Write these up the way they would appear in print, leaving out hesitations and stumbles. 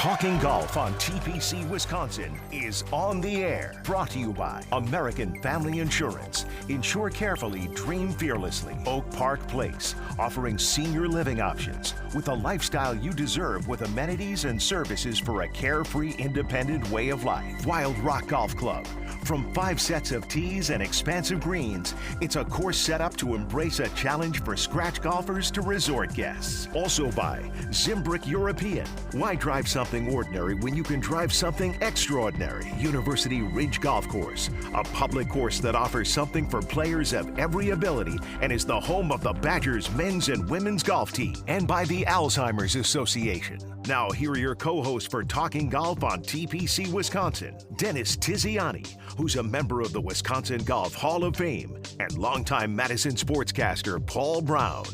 Talking Golf on TPC Wisconsin is on the air. Brought to you by American Family Insurance. Insure carefully, dream fearlessly. Oak Park Place, offering senior living options with a lifestyle you deserve with amenities and services for a carefree, independent way of life. Wild Rock Golf Club. From 5 sets of tees and expansive greens, it's a course set up to embrace a challenge for scratch golfers to resort guests. Also by Zimbrick European. Why drive something ordinary when you can drive something extraordinary? University Ridge Golf Course, a public course that offers something for players of every ability and is the home of the Badgers men's and women's golf team. And by the Alzheimer's Association. Now here are your co-hosts for Talking Golf on TPC Wisconsin, Dennis Tiziani, who's a member of the Wisconsin Golf Hall of Fame, and longtime Madison sportscaster Paul Brown.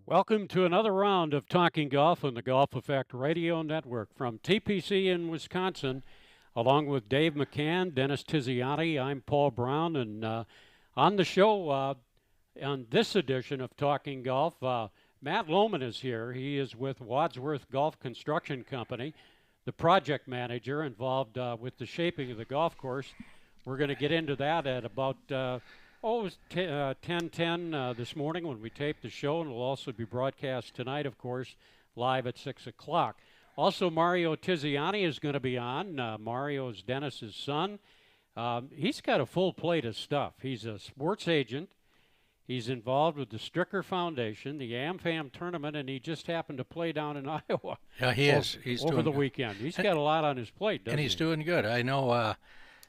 Welcome to another round of Talking Golf on the Golf Effect Radio Network from TPC in Wisconsin, along with Dave McCann, Dennis Tiziani. I'm Paul Brown, and on the show on this edition of Talking Golf, Matt Lohmann is here. He is with Wadsworth Golf Construction Company, the project manager involved with the shaping of the golf course. We're going to get into that at about it was 10:10 this morning when we taped the show, and it'll also be broadcast tonight, of course, live at 6 o'clock. Also, Mario Tiziani is going to be on. Mario's Dennis's son. He's got a full plate of stuff. He's a sports agent. He's involved with the Stricker Foundation, the AmFam tournament, and he just happened to play down in Iowa. Yeah, he is. He's over the good. Weekend. He's got a lot on his plate, doesn't he? And he's doing good. I know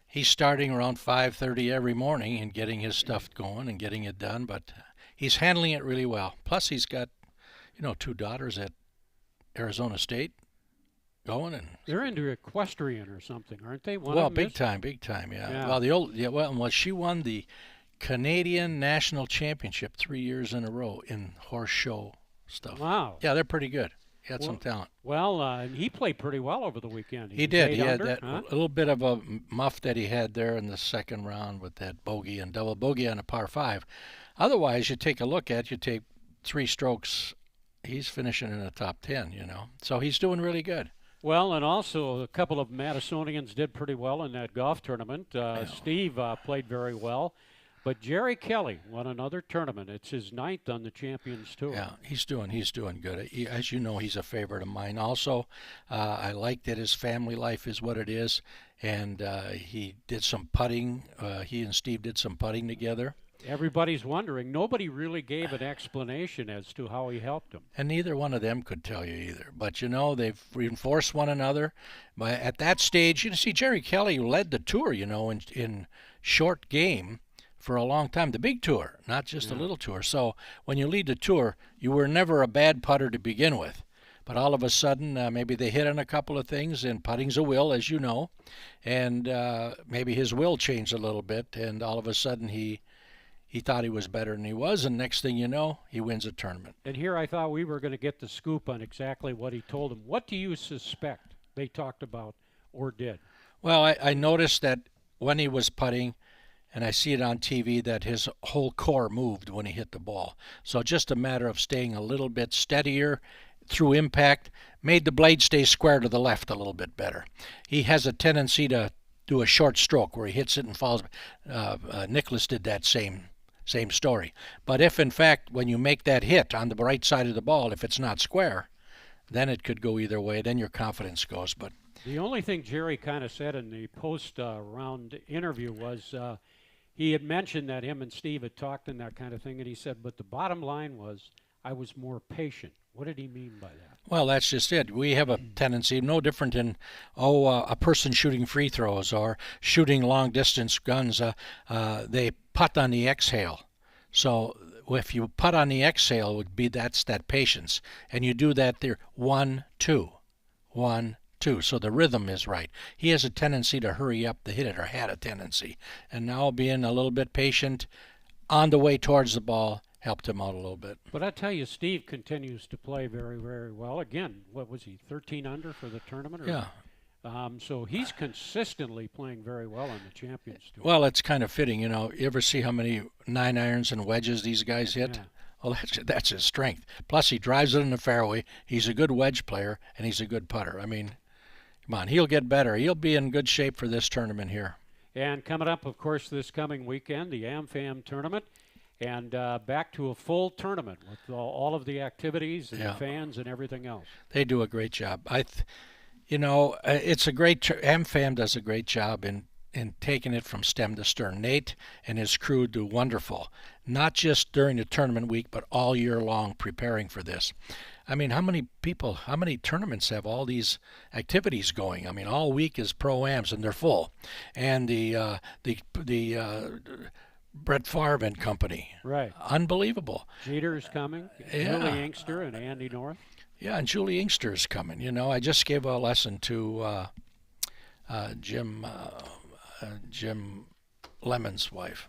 he's starting around 5:30 every morning and getting his stuff going and getting it done, but he's handling it really well. Plus, he's got, 2 daughters at Arizona State going, and they're into equestrian or something, aren't they? Big time, yeah. Well, she won the Canadian National Championship 3 years in a row in horse show stuff. Wow. Yeah, they're pretty good. He had some talent. Well, he played pretty well over the weekend. He did. He had that little bit of a muff that he had there in the second round with that bogey and double bogey on a par 5. Otherwise, you take 3 strokes, he's finishing in the top 10, So he's doing really good. Well, and also a couple of Madisonians did pretty well in that golf tournament. Steve played very well. But Jerry Kelly won another tournament. It's his 9th on the Champions Tour. Yeah, he's doing good. As you know, he's a favorite of mine. Also, I like that his family life is what it is, and he did some putting. He and Steve did some putting together. Everybody's wondering. Nobody really gave an explanation as to how he helped him. And neither one of them could tell you either. But, they've reinforced one another. But at that stage, Jerry Kelly led the tour, in short game for a long time, the big tour, not just a little tour. So when you lead the tour, you were never a bad putter to begin with. But all of a sudden, maybe they hit on a couple of things, and putting's a will, as you know. And maybe his will changed a little bit, and all of a sudden he thought he was better than he was, and next thing you know, he wins a tournament. And here I thought we were going to get the scoop on exactly what he told him. What do you suspect they talked about or did? Well, I noticed that when he was putting, and I see it on TV, that his whole core moved when he hit the ball. So just a matter of staying a little bit steadier through impact, made the blade stay square to the left a little bit better. He has a tendency to do a short stroke where he hits it and falls. Nicklaus did that same story. But if, in fact, when you make that hit on the right side of the ball, if it's not square, then it could go either way. Then your confidence goes. But the only thing Jerry kind of said in the post-round interview was he had mentioned that him and Steve had talked and that kind of thing, and he said, but the bottom line was I was more patient. What did he mean by that? Well, that's just it. We have a tendency, no different than, a person shooting free throws or shooting long-distance guns. They putt on the exhale. So if you putt on the exhale, that's that patience. And you do that there, 1, 2, 1, 2. So the rhythm is right. He has a tendency to hurry up the hit it, or had a tendency. And now being a little bit patient on the way towards the ball helped him out a little bit. But I tell you, Steve continues to play very, very well. Again, what was he, 13 under for the tournament? Yeah. So he's consistently playing very well on the Champions Tour. Well, it's kind of fitting, you ever see how many 9-irons and wedges these guys hit? Yeah. Well, that's his strength. Plus, he drives it in the fairway. He's a good wedge player, and he's a good putter. I mean, come on, he'll get better. He'll be in good shape for this tournament here. And coming up, of course, this coming weekend, the AmFam tournament, and back to a full tournament with all of the activities and the fans and everything else. They do a great job. It's a great. AmFam does a great job in taking it from stem to stern. Nate and his crew do wonderful, not just during the tournament week, but all year long preparing for this. I mean, how many tournaments have all these activities going? I mean, all week is pro-ams and they're full. And the Brett Favre and company. Right. Unbelievable. Jeter's coming. Yeah. Julie Inkster and Andy North. Yeah, and Julie Inkster is coming. You know, I just gave a lesson to Jim Lemon's wife.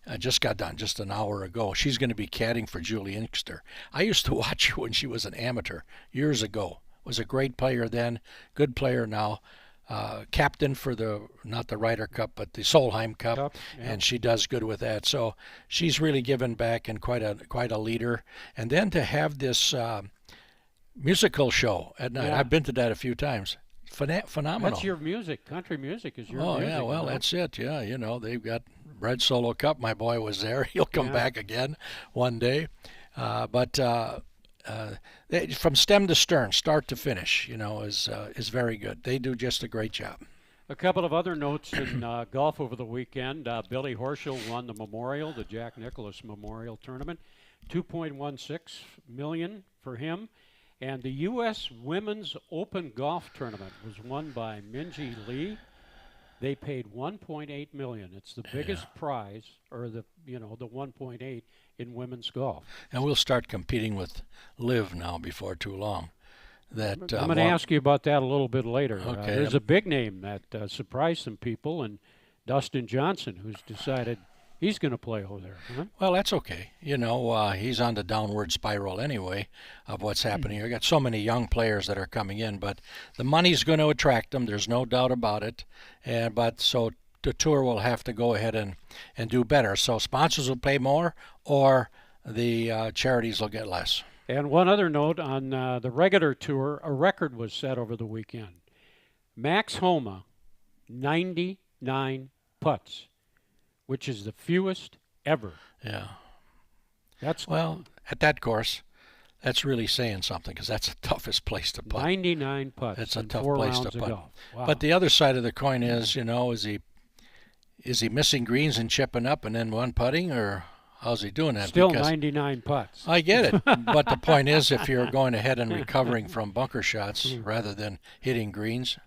I just got done just an hour ago. She's going to be caddying for Julie Inkster. I used to watch her when she was an amateur years ago. Was a great player then, good player now. Captain for not the Ryder Cup, but the Solheim Cup, and she does good with that. So she's really given back and quite a leader. And then to have this musical show at night, I've been to that a few times. Phenomenal. That's your music. Country music is your music. music. Oh, yeah, well, that's it. Yeah, you know, they've got Red Solo Cup. My boy was there. He'll come back again one day. But from stem to stern, start to finish, you know, is very good. They do just a great job. A couple of other notes in golf over the weekend. Billy Horschel won the the Jack Nicklaus Memorial Tournament. $2.16 million for him. And the U.S. Women's Open Golf Tournament was won by Minjee Lee. They paid $1.8 million. It's the biggest prize, or the 1.8 in women's golf. And we'll start competing with Liv now before too long. I'm going to ask you about that a little bit later. Okay. There's a big name that surprised some people, and Dustin Johnson, who's decided he's going to play over there. Huh? Well, that's okay. You know, he's on the downward spiral anyway of what's happening. You've got so many young players that are coming in, but the money's going to attract them. There's no doubt about it. But so the tour will have to go ahead and do better. So sponsors will pay more, or the charities will get less. And one other note on the regular tour, a record was set over the weekend. Max Homa, 99 putts, which is the fewest ever. Yeah. Well, at that course, that's really saying something, because that's the toughest place to putt. 99 putts. It's a tough 4 place rounds to putt. Wow. But the other side of the coin is, you know, is he missing greens and chipping up and then one putting, or how's he doing that? Still 99 putts. I get it. But the point is, if you're going ahead and recovering from bunker shots rather than hitting greens.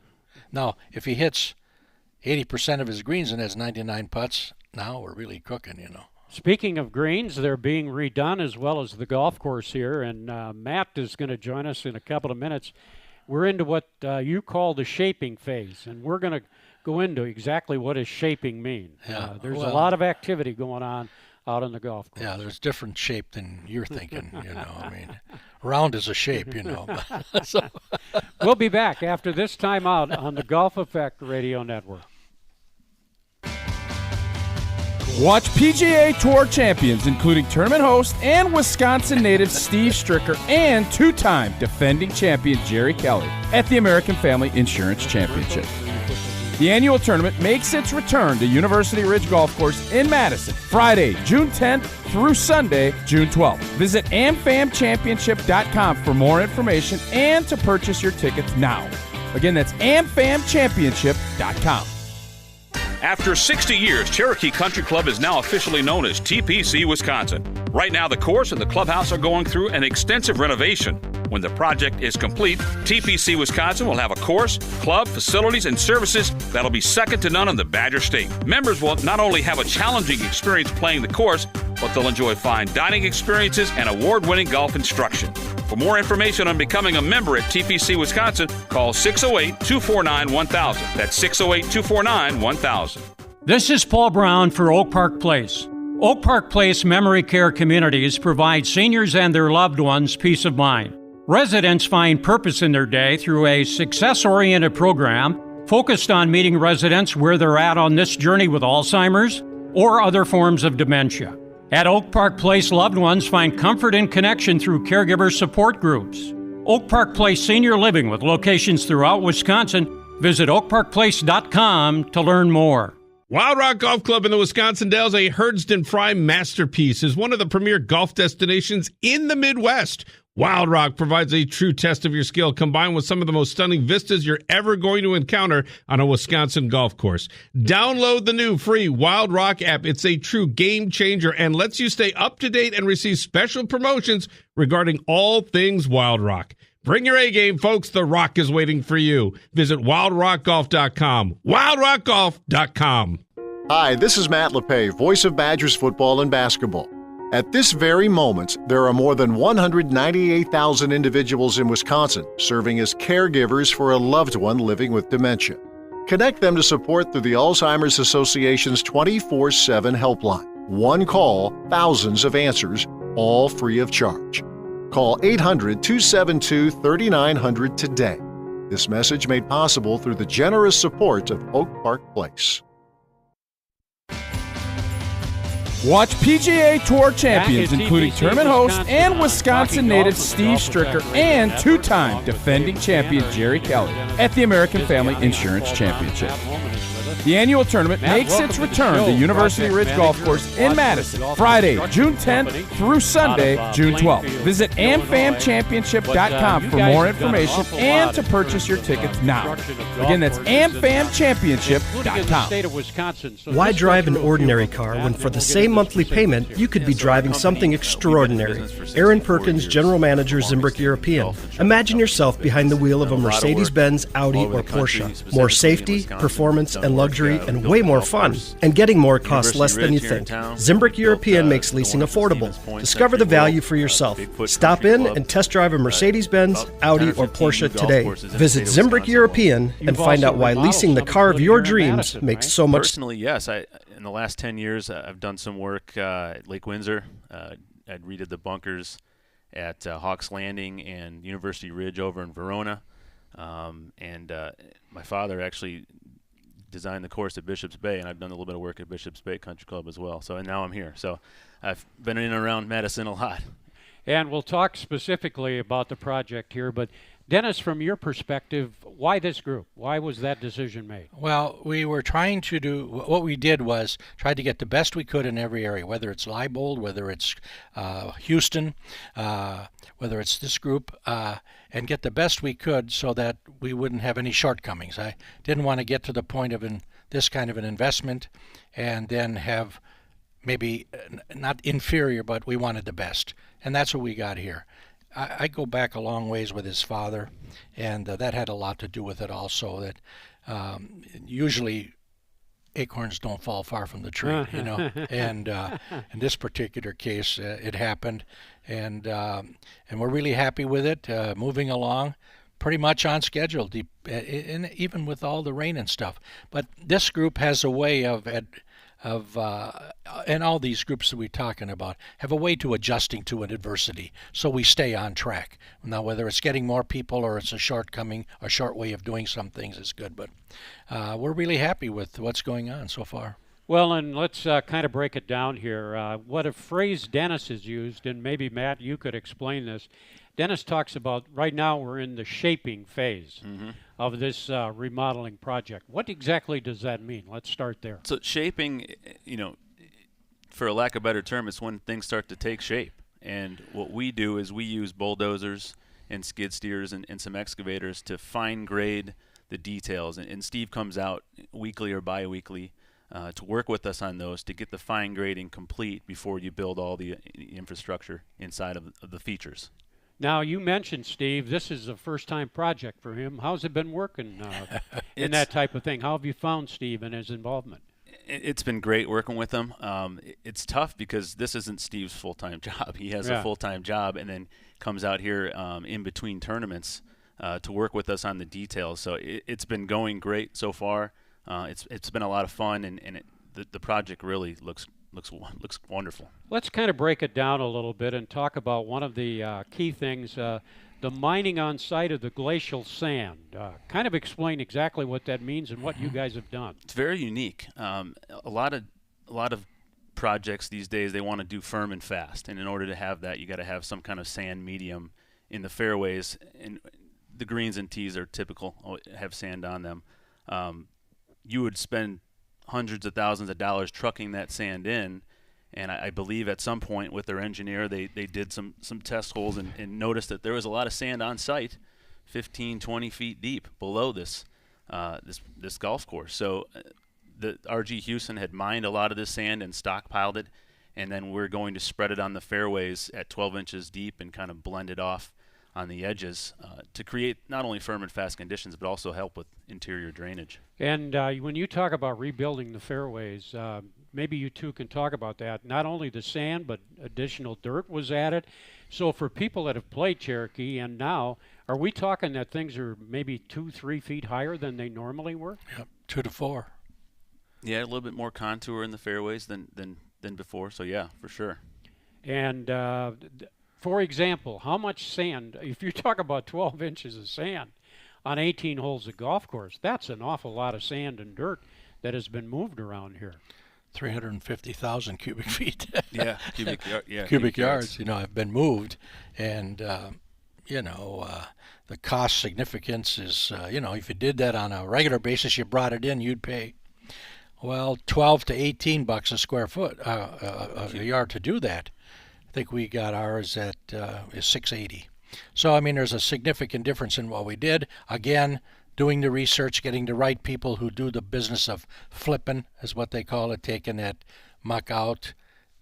Now, if he hits 80% of his greens and has 99 putts, now we're really cooking, you know. Speaking of greens, they're being redone, as well as the golf course here, and Matt is going to join us in a couple of minutes. We're into what you call the shaping phase, and we're going to go into exactly what does shaping mean. Yeah. There's a lot of activity going on out on the golf course. Yeah, there's different shape than you're thinking, you know. I mean, round is a shape, you know. So. We'll be back after this timeout on the Golf Effect Radio Network. Watch PGA Tour champions, including tournament host and Wisconsin native Steve Stricker and two-time defending champion Jerry Kelly at the American Family Insurance Championship. The annual tournament makes its return to University Ridge Golf Course in Madison, Friday, June 10th through Sunday, June 12th. Visit amfamchampionship.com for more information and to purchase your tickets now. Again, that's amfamchampionship.com. After 60 years, Cherokee Country Club is now officially known as TPC Wisconsin. Right now, the course and the clubhouse are going through an extensive renovation. When the project is complete, TPC Wisconsin will have a course, club, facilities, and services that'll be second to none in the Badger State. Members will not only have a challenging experience playing the course, but they'll enjoy fine dining experiences and award-winning golf instruction. For more information on becoming a member at TPC Wisconsin, call 608-249-1000. That's 608-249-1000. This is Paul Brown for Oak Park Place. Oak Park Place Memory Care Communities provide seniors and their loved ones peace of mind. Residents find purpose in their day through a success-oriented program focused on meeting residents where they're at on this journey with Alzheimer's or other forms of dementia. At Oak Park Place, loved ones find comfort and connection through caregiver support groups. Oak Park Place Senior Living with locations throughout Wisconsin. Visit oakparkplace.com to learn more. Wild Rock Golf Club in the Wisconsin Dells, a Herdston Fry masterpiece, is one of the premier golf destinations in the Midwest. Wild Rock provides a true test of your skill, combined with some of the most stunning vistas you're ever going to encounter on a Wisconsin golf course. Download the new free Wild Rock app. It's a true game changer and lets you stay up to date and receive special promotions regarding all things Wild Rock. Bring your A game, folks. The Rock is waiting for you. Visit wildrockgolf.com. wildrockgolf.com. Hi, this is Matt LePay, voice of Badgers football and basketball. At this very moment, there are more than 198,000 individuals in Wisconsin serving as caregivers for a loved one living with dementia. Connect them to support through the Alzheimer's Association's 24/7 helpline. One call, thousands of answers, all free of charge. Call 800-272-3900 today. This message made possible through the generous support of Oak Park Place. Watch PGA Tour champions, including tournament host and Wisconsin native Steve Stricker and two-time defending champion Jerry Kelly at the American Family Insurance Championship. The annual tournament makes its return to University Ridge Golf Course in Madison, Friday, June 10th through Sunday, June 12th. Visit amfamchampionship.com for more information and to purchase your tickets now. Again, that's amfamchampionship.com. Why drive an ordinary car when for the same monthly payment you could be driving something extraordinary? Aaron Perkins, General Manager, Zimbrick European. Imagine yourself behind the wheel of a Mercedes-Benz, Audi, or Porsche. More safety, performance, and luxury, and way more fun. And getting more costs less than you think. Zimbrick European makes leasing affordable. Discover the value for yourself. Stop in and test drive a Mercedes-Benz, Audi, or Porsche today. Visit Zimbrick European and find out why leasing the car of your dreams makes so much sense. Personally, yes. In the last 10 years, I've done some work at Lake Windsor. I'd redid the bunkers at Hawks Landing and University Ridge over in Verona. And my father actually designed the course at Bishop's Bay, and I've done a little bit of work at Bishop's Bay Country Club as well. And now I'm here. So I've been in and around Madison a lot. And we'll talk specifically about the project here, but Dennis, from your perspective, why this group? Why was that decision made? Well, we were trying to do, what we did was try to get the best we could in every area, whether it's Leibold, whether it's Houston, whether it's this group, and get the best we could so that we wouldn't have any shortcomings. I didn't want to get to the point of this kind of an investment and then have maybe not inferior, but we wanted the best. And that's what we got here. I go back a long ways with his father, and that had a lot to do with it also, that usually acorns don't fall far from the tree, you know. And in this particular case, it happened, and we're really happy with it, moving along pretty much on schedule, and even with all the rain and stuff. But this group has a way and all these groups that we're talking about have a way to adjusting to an adversity, so we stay on track. Now, whether it's getting more people or it's a short way of doing some things is good, but we're really happy with what's going on so far. Well, and let's kind of break it down here. What a phrase Dennis has used, and maybe, Matt, you could explain this. Dennis talks about right now we're in the shaping phase of this remodeling project. What exactly does that mean? Let's start there. So shaping, for a lack of a better term, it's when things start to take shape. And what we do is we use bulldozers and skid steers and some excavators to fine grade the details. And Steve comes out weekly or bi-weekly to work with us on those to get the fine grading complete before you build all the infrastructure inside of the features. Now, you mentioned, Steve, this is a first-time project for him. How's it been working in that type of thing? How have you found Steve and his involvement? It's been great working with him. It's tough because this isn't Steve's full-time job. He has a full-time job and then comes out here in between tournaments to work with us on the details. So it's been going great so far. It's been a lot of fun, and the project really looks wonderful. Let's kind of break it down a little bit and talk about one of the key things, the mining on site of the glacial sand. Kind of explain exactly what that means and what you guys have done. It's very unique. A lot of projects these days, they want to do firm and fast, and in order to have that, you got to have some kind of sand medium in the fairways, and the greens and tees are typical, have sand on them. You would spend hundreds of thousands of dollars trucking that sand in, and I believe at some point with their engineer, they did some test holes and noticed that there was a lot of sand on site, 15, 20 feet deep below this golf course. So the RG Houston had mined a lot of this sand and stockpiled it, and then we're going to spread it on the fairways at 12 inches deep and kind of blend it off on the edges to create not only firm and fast conditions, but also help with interior drainage. And when you talk about rebuilding the fairways, maybe you two can talk about that. Not only the sand, but additional dirt was added. So for people that have played Cherokee and now, are we talking that things are maybe 2-3 feet higher than they normally were? Yep, 2 to 4. Yeah, a little bit more contour in the fairways than before. So yeah, for sure. And for example, how much sand, if you talk about 12 inches of sand on 18 holes of golf course, that's an awful lot of sand and dirt that has been moved around here. 350,000 cubic feet. Yeah, cubic yards, have been moved. And, the cost significance is, if you did that on a regular basis, you brought it in, you'd pay, $12 to $18 a square foot, a yard to do that. I think we got ours at is $680. So, there's a significant difference in what we did. Again, doing the research, getting the right people who do the business of flipping, is what they call it, taking that muck out,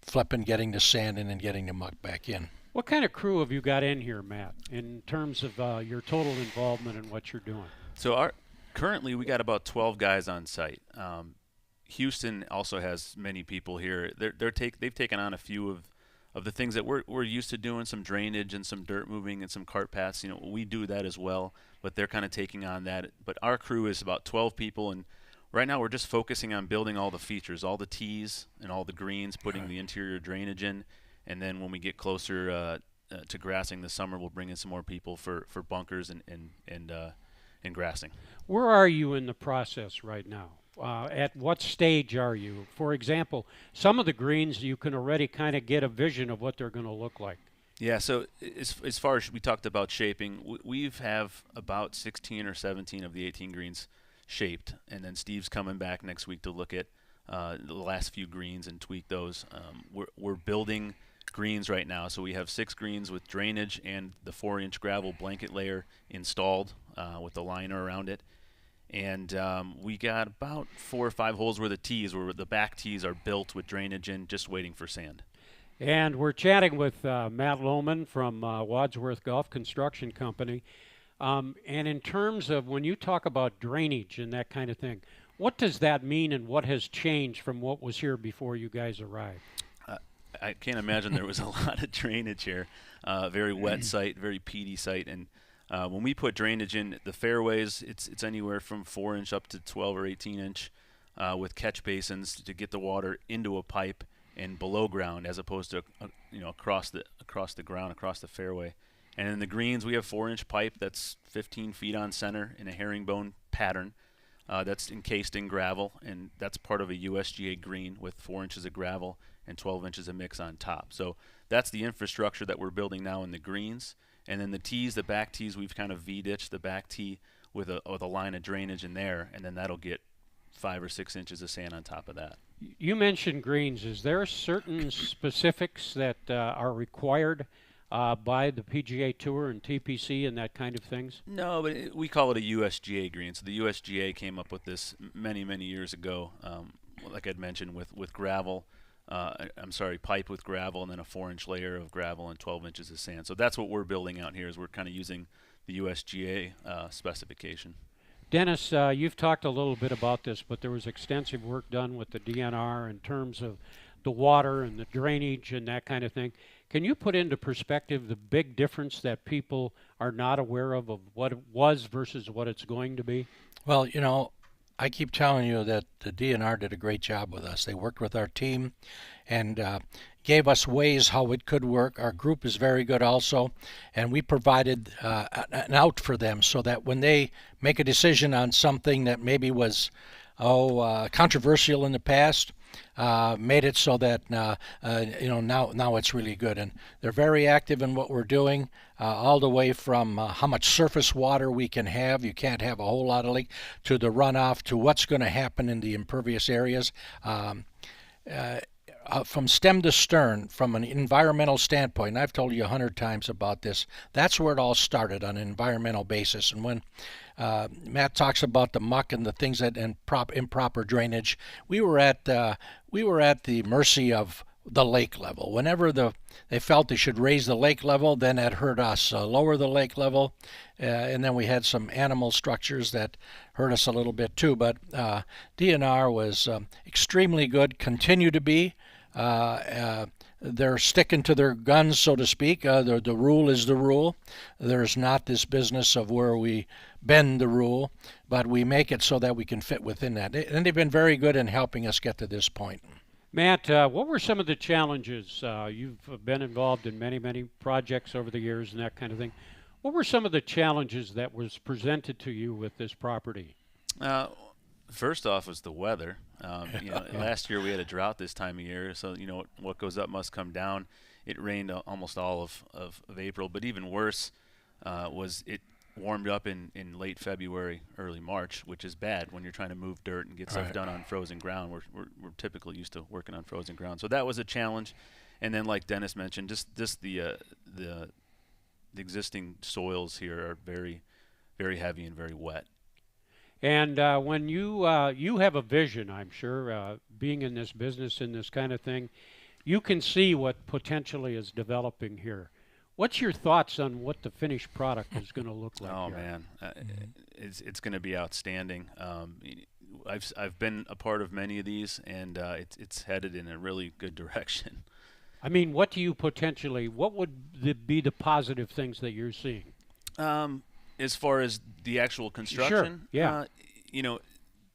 flipping, getting the sand in, and getting the muck back in. What kind of crew have you got in here, Matt, in terms of your total involvement in what you're doing? So currently we got about 12 guys on site. Houston also has many people here. They've taken on a few of the things that we're used to doing, some drainage and some dirt moving and some cart paths. We do that as well, but they're kind of taking on that. But our crew is about 12 people, and right now we're just focusing on building all the features, all the tees and all the greens, putting the interior drainage in, and then when we get closer to grassing this summer, we'll bring in some more people for bunkers and grassing. Where are you in the process right now? At what stage are you? For example, some of the greens you can already kind of get a vision of what they're going to look like. Yeah, so as far as we talked about shaping, we have about 16 or 17 of the 18 greens shaped, and then Steve's coming back next week to look at the last few greens and tweak those. We're building greens right now, so we have 6 greens with drainage and the 4-inch gravel blanket layer installed with the liner around it. And we got about 4 or 5 holes worth of tees where the back tees are built with drainage in, just waiting for sand. And we're chatting with Matt Lohmann from Wadsworth Golf Construction Company. And in terms of when you talk about drainage and that kind of thing, what does that mean and what has changed from what was here before you guys arrived? I can't imagine there was a lot of drainage here. Very wet site, very peaty site. And when we put drainage in the fairways, it's anywhere from 4-inch up to 12 or 18-inch with catch basins to get the water into a pipe and below ground, as opposed to across the ground, across the fairway. And in the greens, we have 4-inch pipe that's 15 feet on center in a herringbone pattern. That's encased in gravel, and that's part of a USGA green with 4 inches of gravel and 12 inches of mix on top. So that's the infrastructure that we're building now in the greens. And then the tees, the back tees, we've kind of V-ditched the back tee with a line of drainage in there, and then that'll get 5 or 6 inches of sand on top of that. You mentioned greens. Is there certain specifics that are required by the PGA Tour and TPC and that kind of things? No, but we call it a USGA green. So the USGA came up with this many, many years ago, like I'd mentioned, with gravel. Pipe with gravel and then a 4-inch layer of gravel and 12 inches of sand. So that's what we're building out here, is we're kind of using the USGA specification. Dennis, you've talked a little bit about this, but there was extensive work done with the DNR in terms of the water and the drainage and that kind of thing. Can you put into perspective the big difference that people are not aware of what it was versus what it's going to be? Well, I keep telling you that the DNR did a great job with us. They worked with our team and gave us ways how it could work. Our group is very good also, and we provided an out for them so that when they make a decision on something that maybe was controversial in the past, made it so that now it's really good. And they're very active in what we're doing, all the way from how much surface water we can have. You can't have a whole lot of leak, to the runoff, to what's going to happen in the impervious areas. From stem to stern, from an environmental standpoint, and I've told you 100 times about this, that's where it all started, on an environmental basis. And when Matt talks about the muck and the things that and improper drainage, we were at the mercy of the lake level. Whenever they felt they should raise the lake level, then that hurt us. Lower the lake level, and then we had some animal structures that hurt us a little bit too. But DNR was extremely good, continue to be. They're sticking to their guns, so to speak. The rule is the rule. There's not this business of where we bend the rule, but we make it so that we can fit within that. And they've been very good in helping us get to this point. Matt, what were some of the challenges? You've been involved in many, many projects over the years and that kind of thing. What were some of the challenges that was presented to you with this property? First off was the weather. Last year we had a drought this time of year, so what goes up must come down. It rained almost all of April, but even worse was it warmed up in late February, early March, which is bad when you're trying to move dirt and get stuff done on frozen ground. We're typically used to working on frozen ground, so that was a challenge. And then, like Dennis mentioned, just the existing soils here are very, very heavy and very wet. And when you have a vision, I'm sure, being in this business and this kind of thing, you can see what potentially is developing here. What's your thoughts on what the finished product is going to look like? Oh, here? man, it's going to be outstanding. I've been a part of many of these, and it's headed in a really good direction. I mean, what would be the positive things that you're seeing? As far as the actual construction, sure. Yeah.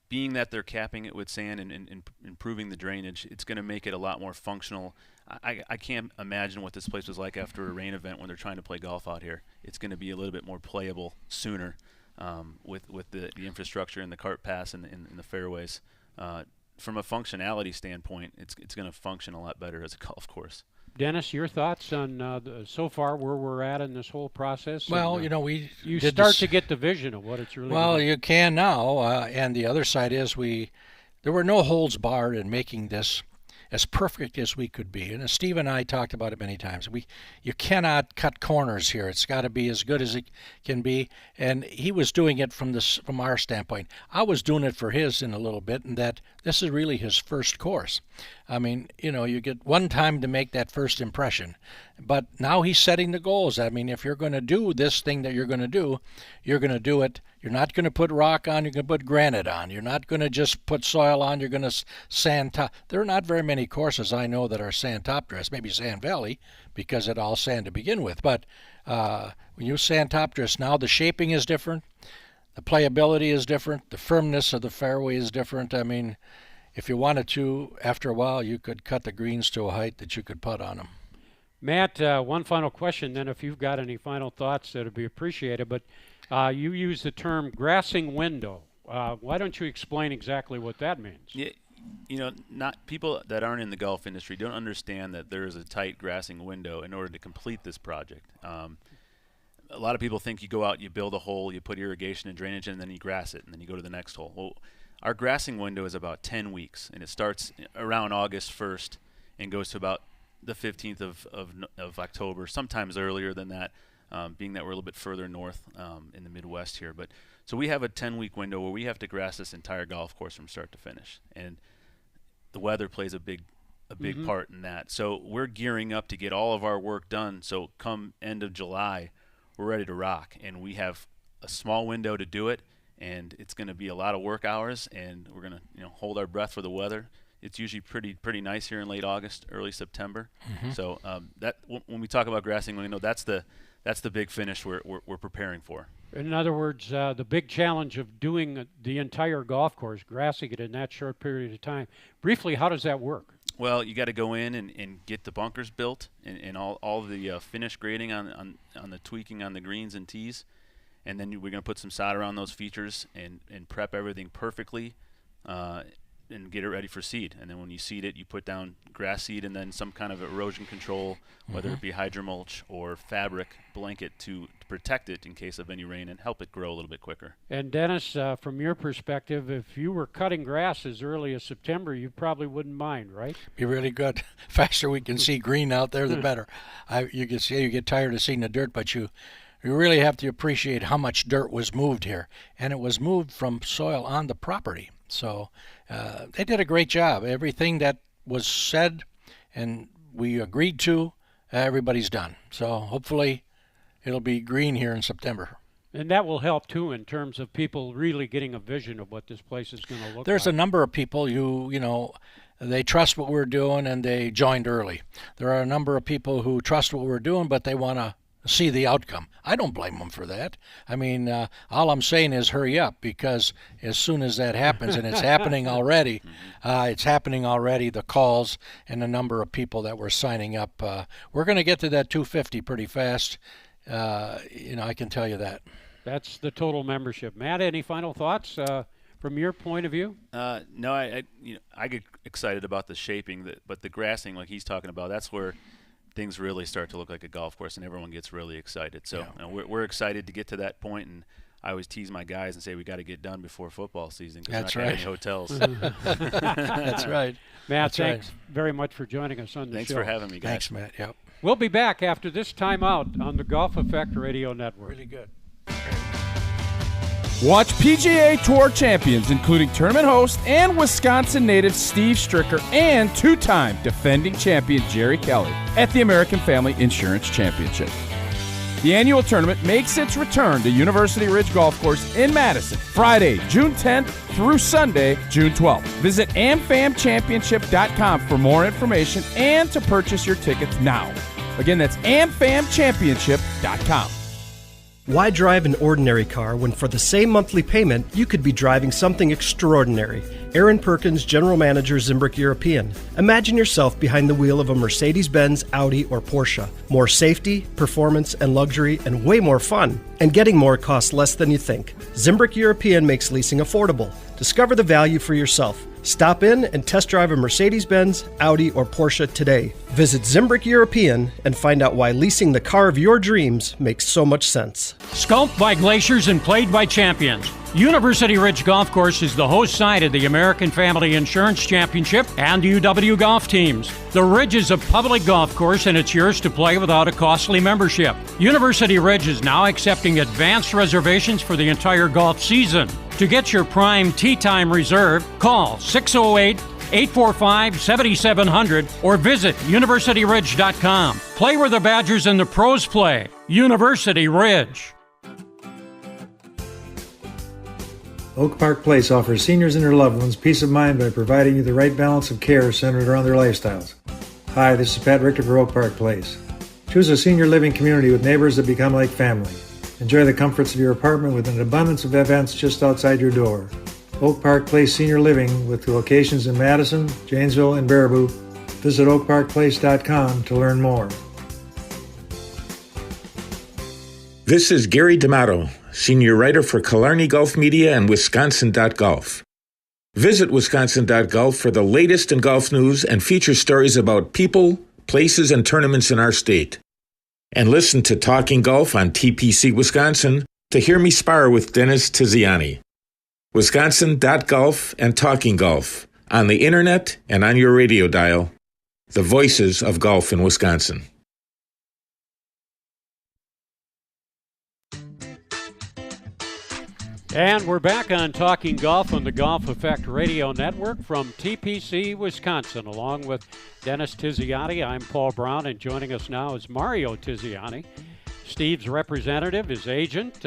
Being that they're capping it with sand and improving the drainage, it's going to make it a lot more functional. I can't imagine what this place was like after a rain event when they're trying to play golf out here. It's going to be a little bit more playable sooner with the infrastructure and the cart paths and the fairways. From a functionality standpoint, it's going to function a lot better as a golf course. Dennis, your thoughts on so far where we're at in this whole process? Well, you start to get the vision of what it's really. Well, about. You can now, and the other side is there were no holds barred in making this as perfect as we could be. And Steve and I talked about it many times. You cannot cut corners here. It's got to be as good as it can be. And he was doing it from our standpoint. I was doing it for his in a little bit, and that this is really his first course. I mean, you get one time to make that first impression. But now he's setting the goals. I mean, if you're going to do this thing that you're going to do it. You're not going to put rock on, you're going to put granite on. You're not going to just put soil on, you're going to sand top. There are not very many courses I know that are sand top dress, maybe Sand Valley, because it's all sand to begin with. But when you sand top dress, now the shaping is different, the playability is different, the firmness of the fairway is different. I mean, if you wanted to, after a while, you could cut the greens to a height that you could putt on them. Matt, one final question, then if you've got any final thoughts, that would be appreciated. But you use the term grassing window. Why don't you explain exactly what that means? Yeah, not people that aren't in the golf industry don't understand that there is a tight grassing window in order to complete this project. A lot of people think you go out, you build a hole, you put irrigation and drainage in, and then you grass it, and then you go to the next hole. Well, our grassing window is about 10 weeks, and it starts around August 1st and goes to about the 15th of October, sometimes earlier than that. Being that we're a little bit further north in the Midwest here. But so we have a 10-week window where we have to grass this entire golf course from start to finish. And the weather plays a big part in that. So we're gearing up to get all of our work done. So come end of July, we're ready to rock. And we have a small window to do it, and it's going to be a lot of work hours, and we're going to hold our breath for the weather. It's usually pretty nice here in late August, early September. So that when we talk about grassing, we know that's the big finish we're preparing for. In other words, the big challenge of doing the entire golf course, grassing it in that short period of time. Briefly, how does that work? Well, you got to go in and get the bunkers built and all the finish grading on the tweaking on the greens and tees. And then we're going to put some solder on those features and prep everything perfectly. and get it ready for seed. And then when you seed it, you put down grass seed and then some kind of erosion control, whether it be hydromulch or fabric blanket to protect it in case of any rain and help it grow a little bit quicker. And Dennis, from your perspective, if you were cutting grass as early as September, you probably wouldn't mind, right? Be really good. Faster we can see green out there, the better. You can see you get tired of seeing the dirt, but you really have to appreciate how much dirt was moved here. And it was moved from soil on the property. So they did a great job. Everything that was said and we agreed to, everybody's done. So hopefully it'll be green here in September. And that will help, too, in terms of people really getting a vision of what this place is going to look like. There's a number of people they trust what we're doing and they joined early. There are a number of people who trust what we're doing, but they want to see the outcome. I don't blame them for that. I mean, all I'm saying is hurry up, because as soon as that happens, and it's happening already, the calls and the number of people that were signing up, we're going to get to that 250 pretty fast. I can tell you that. That's the total membership. Matt, any final thoughts from your point of view? No, I get excited about the shaping, but the grassing, like he's talking about, that's where things really start to look like a golf course, and everyone gets really excited. So we're excited to get to that point, and I always tease my guys and say we got to get done before football season because that's we're not right. going to hotels. That's right. Matt, thanks very much for joining us on the show. Thanks for having me, guys. Thanks, Matt. Yep. We'll be back after this timeout on the Golf Effect Radio Network. Really good. Watch PGA Tour champions, including tournament host and Wisconsin native Steve Stricker and two-time defending champion Jerry Kelly at the American Family Insurance Championship. The annual tournament makes its return to University Ridge Golf Course in Madison, Friday, June 10th through Sunday, June 12th. Visit amfamchampionship.com for more information and to purchase your tickets now. Again, that's amfamchampionship.com. Why drive an ordinary car when for the same monthly payment, you could be driving something extraordinary? Aaron Perkins, General Manager, Zimbrick European. Imagine yourself behind the wheel of a Mercedes-Benz, Audi, or Porsche. More safety, performance, and luxury, and way more fun. And getting more costs less than you think. Zimbrick European makes leasing affordable. Discover the value for yourself. Stop in and test drive a Mercedes-Benz, Audi, or Porsche today. Visit Zimbrick European and find out why leasing the car of your dreams makes so much sense. Sculpted by glaciers and played by champions, University Ridge Golf Course is the host site of the American Family Insurance Championship and UW golf teams. The Ridge is a public golf course and it's yours to play without a costly membership. University Ridge is now accepting advanced reservations for the entire golf season. To get your prime tee time reserved, call 608-845-7700 or visit universityridge.com. Play where the Badgers and the pros play. University Ridge. Oak Park Place offers seniors and their loved ones peace of mind by providing you the right balance of care centered around their lifestyles. Hi, this is Pat Richter for Oak Park Place. Choose a senior living community with neighbors that become like family. Enjoy the comforts of your apartment with an abundance of events just outside your door. Oak Park Place Senior Living with locations in Madison, Janesville, and Baraboo. Visit oakparkplace.com to learn more. This is Gary D'Amato, senior writer for Killarney Golf Media and Wisconsin.golf. Visit Wisconsin.golf for the latest in golf news and feature stories about people, places, and tournaments in our state. And listen to Talking Golf on TPC Wisconsin to hear me spar with Dennis Tiziani. Wisconsin.golf and Talking Golf on the internet and on your radio dial. The voices of golf in Wisconsin. And we're back on Talking Golf on the Golf Effect Radio Network from TPC, Wisconsin. Along with Dennis Tiziani, I'm Paul Brown, and joining us now is Mario Tiziani, Steve's representative, his agent.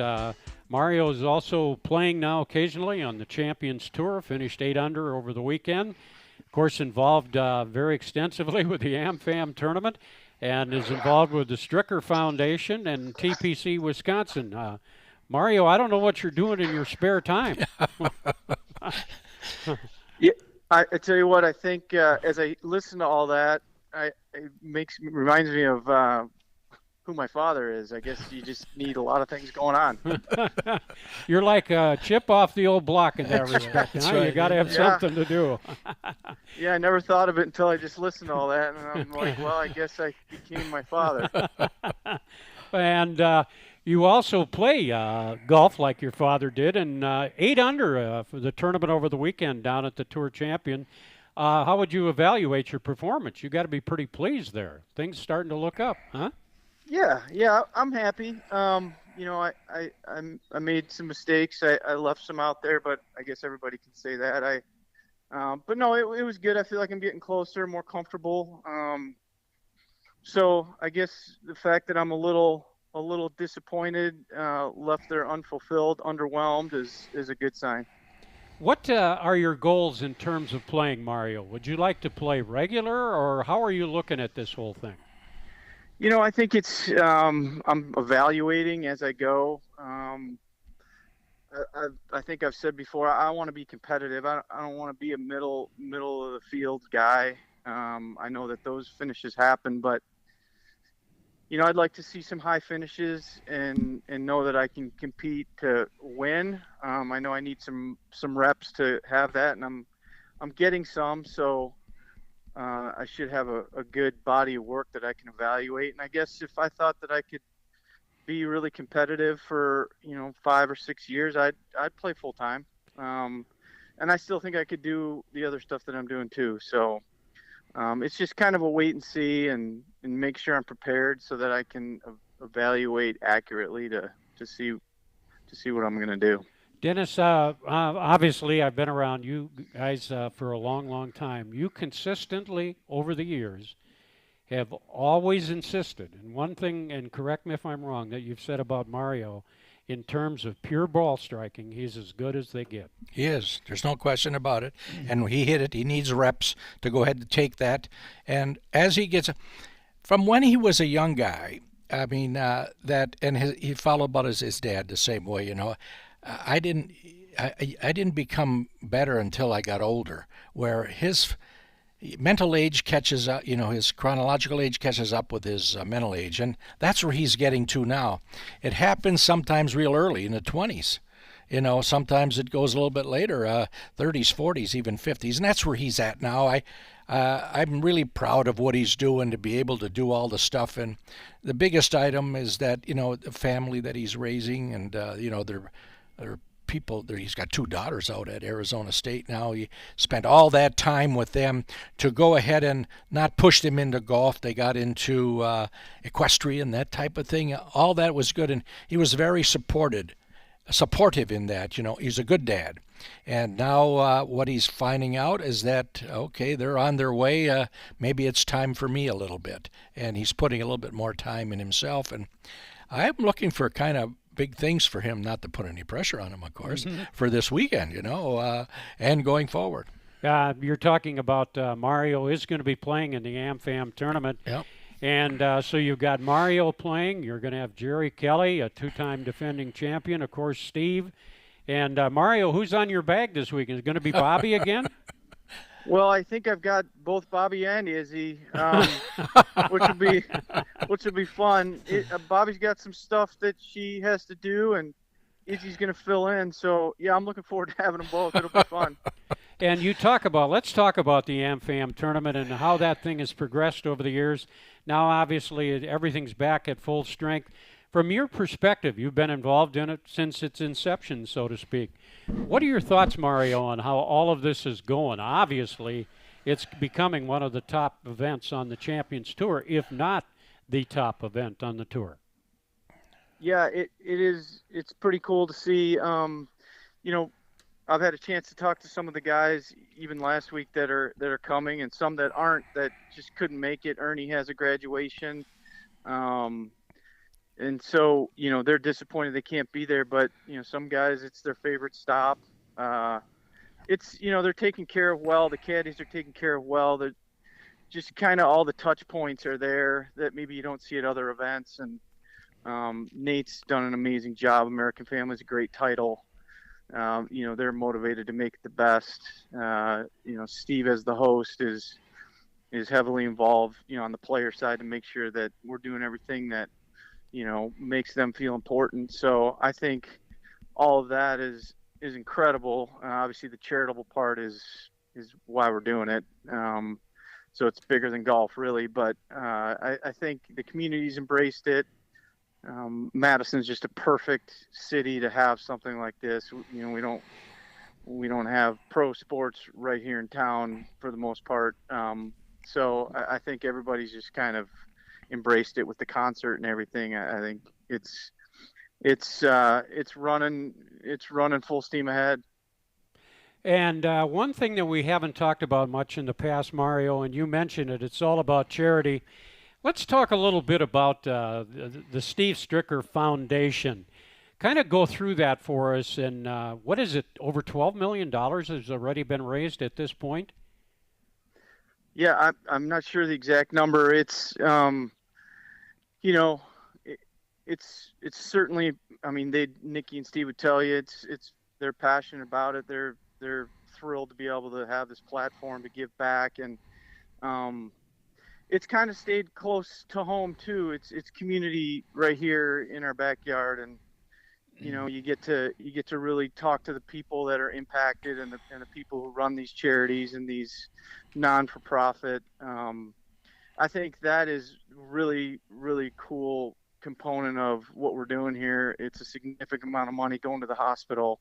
Mario is also playing now occasionally on the Champions Tour, finished 8 under over the weekend. Of course, involved very extensively with the AmFam tournament and is involved with the Stricker Foundation and TPC Wisconsin. Mario, I don't know what you're doing in your spare time. Yeah, I tell you what, I think as I listen to all that, it reminds me of who my father is. I guess you just need a lot of things going on. You're like a chip off the old block in that respect. Huh? Right. You got to have something to do. Yeah, I never thought of it until I just listened to all that, and I'm like, well, I guess I became my father. And you also play golf like your father did, and 8 under for the tournament over the weekend down at the Tour Champion. How would you evaluate your performance? You got to be pretty pleased there. Things starting to look up, huh? Yeah, I'm happy. You know, I made some mistakes. I left some out there, but I guess everybody can say that. But no, it was good. I feel like I'm getting closer, more comfortable. So I guess the fact that I'm a little disappointed, left there unfulfilled, underwhelmed is a good sign. What are your goals in terms of playing, Mario? Would you like to play regular, or how are you looking at this whole thing? You know, I think it's I'm evaluating as I go. I think I've said before, I want to be competitive. I don't want to be a middle of the field guy. I know that those finishes happen, but you know, I'd like to see some high finishes and know that I can compete to win. I know I need some reps to have that, and I'm getting some, so I should have a good body of work that I can evaluate. And I guess if I thought that I could be really competitive for 5 or 6 years, I'd play full time. And I still think I could do the other stuff that I'm doing too. So it's just kind of a wait and see, and make sure I'm prepared so that I can evaluate accurately to see what I'm going to do. Dennis, obviously I've been around you guys for a long, long time. You consistently, over the years, have always insisted, and one thing, and correct me if I'm wrong, that you've said about Mario, in terms of pure ball striking, he's as good as they get. He is. There's no question about it. And he hit it. He needs reps to go ahead and take that. And as he gets, from when he was a young guy, I mean, he followed about his dad the same way, you know. I didn't become better until I got older, where his mental age catches up, you know, his chronological age catches up with his mental age, and that's where he's getting to now. It happens sometimes real early in the 20s. You know, sometimes it goes a little bit later, 30s, 40s, even 50s, and that's where he's at now. I'm really proud of what he's doing to be able to do all the stuff, and the biggest item is that, you know, the family that he's raising, and you know, they're people there. He's got 2 daughters out at Arizona State now. He spent all that time with them to go ahead and not push them into golf. They got into equestrian, that type of thing. All that was good, and he was very supportive in that. You know, he's a good dad. And now what he's finding out is that, okay, they're on their way. Maybe it's time for me a little bit. And he's putting a little bit more time in himself. And I'm looking for kind of big things for him, not to put any pressure on him, of course, for this weekend, you know, and going forward. You're talking about Mario is going to be playing in the AmFam tournament. Yep. And so you've got Mario playing. You're going to have Jerry Kelly, a 2-time defending champion, of course, Steve. And Mario, who's on your bag this weekend? Is it going to be Bobby again? Well, I think I've got both Bobby and Izzy, which will be fun. Bobby's got some stuff that she has to do, and Izzy's going to fill in. So yeah, I'm looking forward to having them both. It'll be fun. And let's talk about the AmFam tournament and how that thing has progressed over the years. Now, obviously, everything's back at full strength. From your perspective, you've been involved in it since its inception, so to speak. What are your thoughts, Mario, on how all of this is going? Obviously, it's becoming one of the top events on the Champions Tour, if not the top event on the tour. Yeah, it is. It's pretty cool to see. You know, I've had a chance to talk to some of the guys even last week that are coming, and some that aren't, that just couldn't make it. Ernie has a graduation. And so, you know, they're disappointed they can't be there, but, you know, some guys, it's their favorite stop. It's, you know, they're taken care of well. The caddies are taken care of well. They're just kind of all the touch points are there that maybe you don't see at other events. And Nate's done an amazing job. American Family's a great title. You know, they're motivated to make it the best. You know, Steve as the host is heavily involved, you know, on the player side to make sure that we're doing everything that makes them feel important. So I think all of that is incredible. Obviously, the charitable part is why we're doing it. So it's bigger than golf, really. But I think the community's embraced it. Madison's just a perfect city to have something like this. We don't have pro sports right here in town for the most part. So I think everybody's just kind of embraced it with the concert and everything. I think it's running full steam ahead. And one thing that we haven't talked about much in the past, Mario, and you mentioned it, it's all about charity. Let's talk a little bit about the Steve Stricker Foundation. Kind of go through that for us. And what is it? Over $12 million has already been raised at this point? Yeah, I'm not sure the exact number. It's, it's certainly, I mean, Nikki and Steve would tell you they're passionate about it. They're thrilled to be able to have this platform to give back. And it's kind of stayed close to home too. It's community right here in our backyard. And, you get to really talk to the people that are impacted and the people who run these charities and these non-for-profit. I think that is really, really cool component of what we're doing here. It's a significant amount of money going to the hospital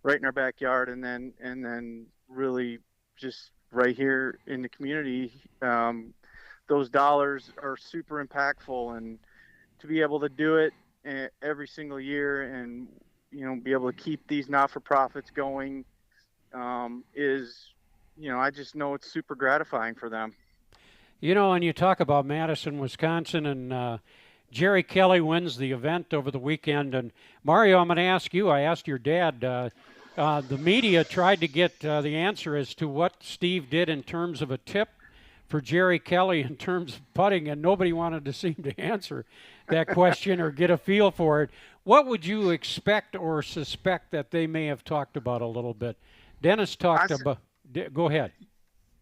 right in our backyard, and then really just right here in the community. Those dollars are super impactful, and to be able to do it every single year and be able to keep these not-for-profits going is I just know it's super gratifying for them. And you talk about Madison, Wisconsin, and Jerry Kelly wins the event over the weekend. And Mario, I'm going to ask you, I asked your dad, the media tried to get the answer as to what Steve did in terms of a tip for Jerry Kelly in terms of putting, and nobody wanted to seem to answer that question or get a feel for it. What would you expect or suspect that they may have talked about a little bit? Dennis talked about. Go ahead.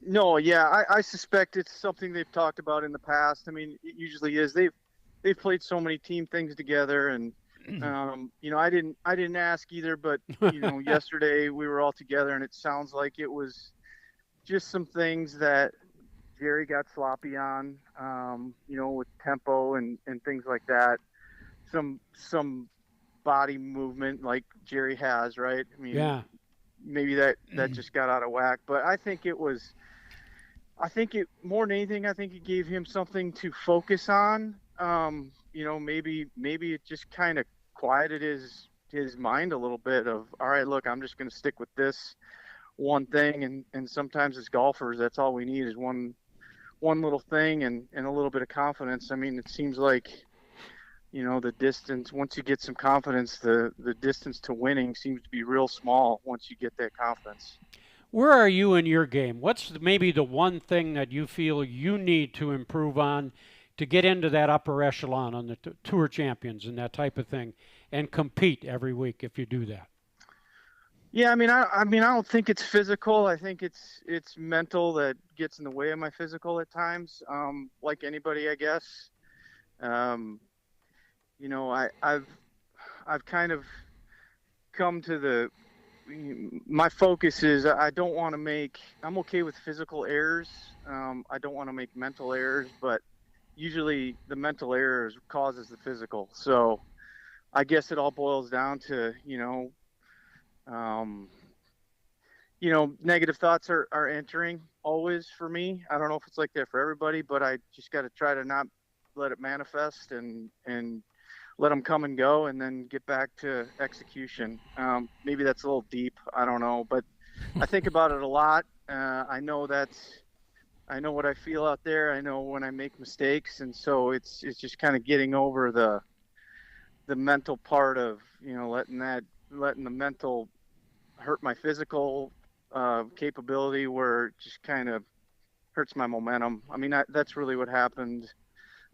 No, yeah, I suspect it's something they've talked about in the past. I mean, it usually is. They've played so many team things together, and I didn't ask either, but yesterday we were all together, and it sounds like it was just some things that Jerry got sloppy on, with tempo and things like that. Some body movement like Jerry has, right? I mean, yeah. Maybe that just got out of whack, but I think it more than anything, I think it gave him something to focus on. Maybe it just kind of quieted his mind a little bit of, all right, look, I'm just going to stick with this one thing. And sometimes as golfers, that's all we need is one little thing and a little bit of confidence. I mean, it seems like, the distance, once you get some confidence, the distance to winning seems to be real small once you get that confidence. Where are you in your game? What's maybe the one thing that you feel you need to improve on to get into that upper echelon on the Tour Champions and that type of thing and compete every week if you do that? Yeah, I don't think it's physical. I think it's mental that gets in the way of my physical at times, like anybody, I guess. I've kind of come to my focus is I don't want to I'm okay with physical errors. I don't want to make mental errors, but usually the mental errors causes the physical. So I guess it all boils down to, negative thoughts are entering always for me. I don't know if it's like that for everybody, but I just got to try to not let it manifest and let them come and go and then get back to execution. Maybe that's a little deep. I don't know, but I think about it a lot. I know what I feel out there. I know when I make mistakes. And so it's just kind of getting over the mental part of, letting the mental hurt my physical capability where it just kind of hurts my momentum. I mean, that's really what happened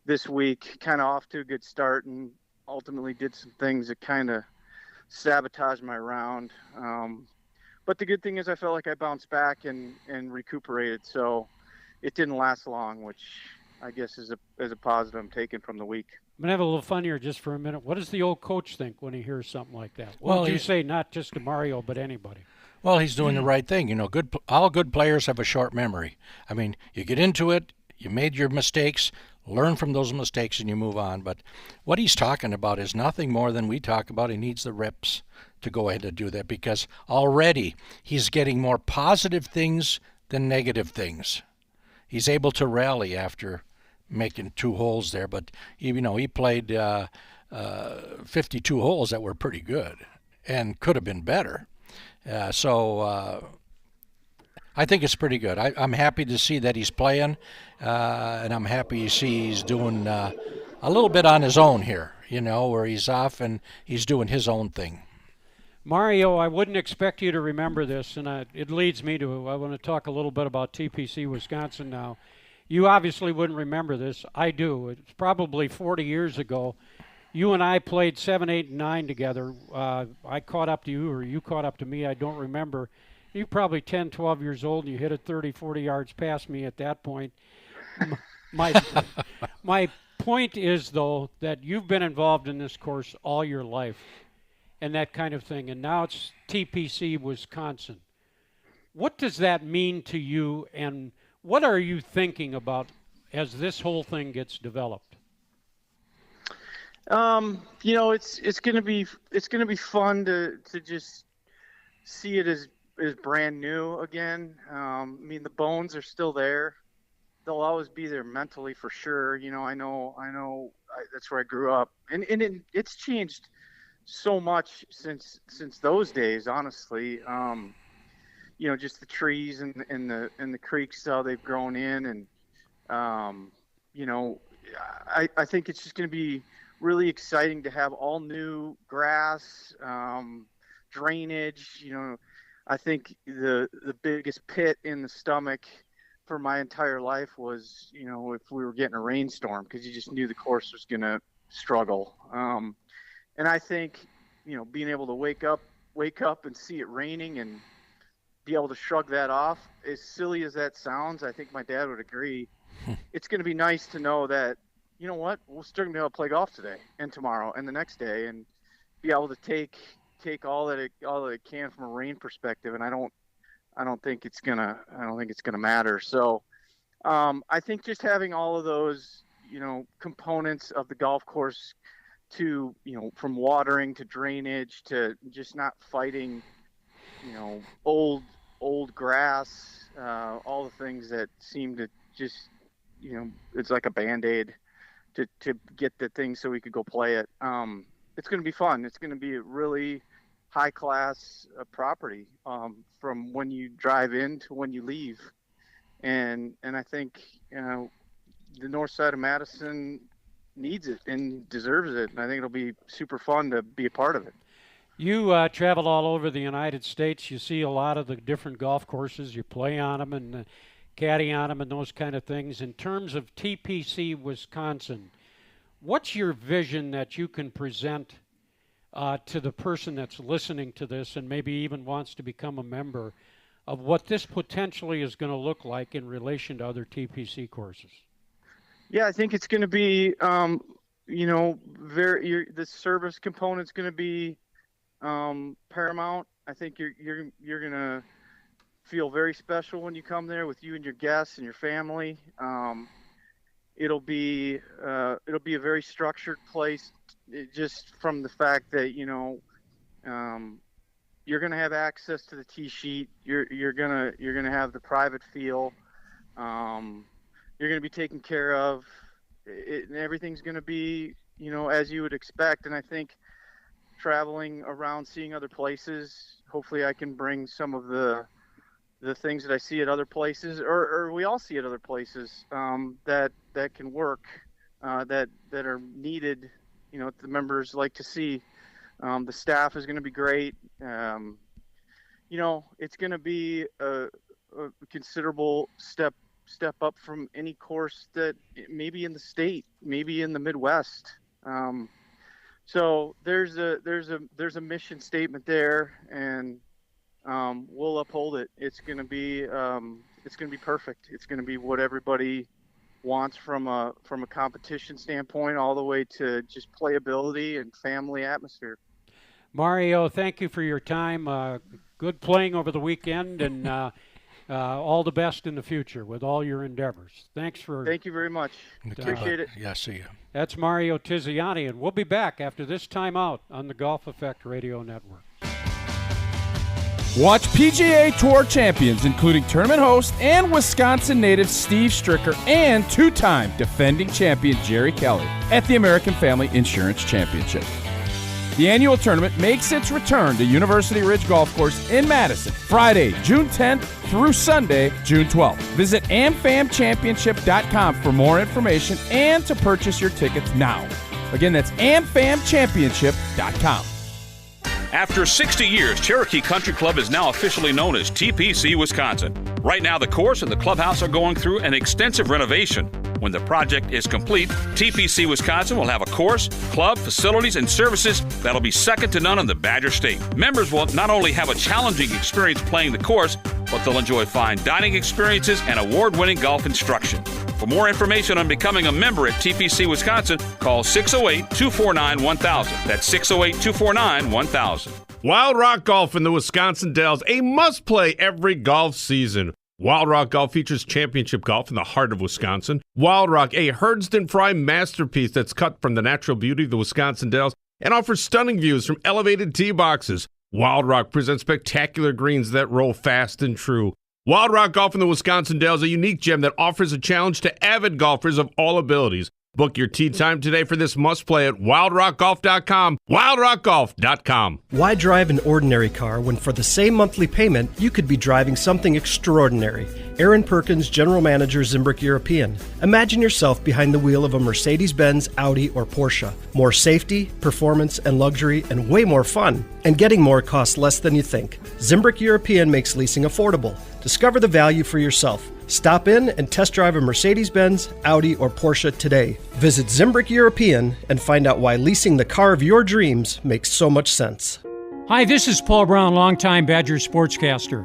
this week, kind of off to a good start and ultimately did some things that kind of sabotaged my round. But the good thing is I felt like I bounced back and recuperated. So it didn't last long, which I guess is a positive I'm taking from the week. I'm going to have a little fun here just for a minute. What does the old coach think when he hears something like that? What would you say, not just to Mario, but anybody? Well, he's doing the right thing. You know, all good players have a short memory. I mean, you get into it, you made your mistakes, learn from those mistakes, and you move on. But what he's talking about is nothing more than we talk about. He needs the reps to go ahead and do that, because already he's getting more positive things than negative things. He's able to rally after making 2 holes there, but he played 52 holes that were pretty good and could have been better. So I think it's pretty good. I'm happy to see that he's playing, and I'm happy to see he's doing a little bit on his own here, where he's off and he's doing his own thing. Mario, I wouldn't expect you to remember this, and it leads me to, I want to talk a little bit about TPC Wisconsin now. You obviously wouldn't remember this. I do. It's probably 40 years ago. You and I played 7, 8, and 9 together. I caught up to you, or you caught up to me. I don't remember. You're probably 10, 12 years old, and you hit it 30, 40 yards past me at that point. My point is, though, that you've been involved in this course all your life and that kind of thing, and now it's TPC Wisconsin. What does that mean to you, and what are you thinking about as this whole thing gets developed? It's gonna be fun to just see it as brand new again. I mean, the bones are still there. They'll always be there mentally for sure. I know that's where I grew up, and it's changed so much since those days, honestly. Just the trees and the creeks, how they've grown in, and I think it's just going to be really exciting to have all new grass, drainage. I think the biggest pit in the stomach for my entire life was, if we were getting a rainstorm, because you just knew the course was going to struggle. And I think, being able to wake up and see it raining and be able to shrug that off, as silly as that sounds, I think my dad would agree. It's going to be nice to know that, you know what, we're still going to be able to play golf today and tomorrow and the next day, and be able to take all that it can from a rain perspective. And I don't think it's gonna matter. So I think just having all of those, components of the golf course, to, from watering to drainage to just not fighting, old grass, all the things that seem to just, it's like a Band-Aid to get the thing so we could go play it. It's going to be fun. It's going to be a really high class property, from when you drive in to when you leave. And I think, the north side of Madison needs it and deserves it. And I think it'll be super fun to be a part of it. You travel all over the United States. You see a lot of the different golf courses. You play on them and caddy on them and those kind of things. In terms of TPC Wisconsin, what's your vision that you can present to the person that's listening to this and maybe even wants to become a member, of what this potentially is going to look like in relation to other TPC courses? Yeah, I think it's going to be, the service component's going to be paramount. I think you're going to feel very special when you come there with you and your guests and your family. It'll be a very structured place, just from the fact that you're going to have access to the tee sheet. You're going to have the private feel. You're going to be taken care of. And everything's going to be, as you would expect. And I think traveling around, seeing other places, hopefully I can bring some of the things that I see at other places, or we all see at other places, that can work, that are needed, the members like to see. The staff is going to be great. It's going to be a considerable step up from any course that maybe in the state, maybe in the Midwest. So there's a mission statement there, and we'll uphold it. It's going to be perfect. It's going to be what everybody wants from a competition standpoint, all the way to just playability and family atmosphere. Mario, thank you for your time. Good playing over the weekend, and all the best in the future with all your endeavors. Thank you very much. Appreciate it. Yeah, see you. That's Mario Tiziani, and we'll be back after this timeout on the Golf Effect Radio Network. Watch PGA Tour champions, including tournament host and Wisconsin native Steve Stricker and two-time defending champion Jerry Kelly at the American Family Insurance Championship. The annual tournament makes its return to University Ridge Golf Course in Madison, Friday, June 10th through Sunday, June 12th. Visit amfamchampionship.com for more information and to purchase your tickets now. Again, that's amfamchampionship.com. After 60 years, Cherokee Country Club is now officially known as TPC Wisconsin. Right now, the course and the clubhouse are going through an extensive renovation. When the project is complete, TPC Wisconsin will have a course, club, facilities, and services that'll be second to none in the Badger State. Members will not only have a challenging experience playing the course, but they'll enjoy fine dining experiences and award-winning golf instruction. For more information on becoming a member at TPC Wisconsin, call 608-249-1000. That's 608-249-1000. Wild Rock Golf in the Wisconsin Dells, a must-play every golf season. Wild Rock Golf features championship golf in the heart of Wisconsin. Wild Rock, a Herdston Fry masterpiece that's cut from the natural beauty of the Wisconsin Dells and offers stunning views from elevated tee boxes. Wild Rock presents spectacular greens that roll fast and true. Wild Rock Golf in the Wisconsin Dells, a unique gem that offers a challenge to avid golfers of all abilities. Book your tee time today for this must-play at wildrockgolf.com, wildrockgolf.com. Why drive an ordinary car when for the same monthly payment, you could be driving something extraordinary? Aaron Perkins, General Manager, Zimbrick European. Imagine yourself behind the wheel of a Mercedes-Benz, Audi, or Porsche. More safety, performance, and luxury, and way more fun. And getting more costs less than you think. Zimbrick European makes leasing affordable. Discover the value for yourself. Stop in and test drive a Mercedes-Benz, Audi, or Porsche today. Visit Zimbrick European and find out why leasing the car of your dreams makes so much sense. Hi, this is Paul Brown, longtime Badger sportscaster.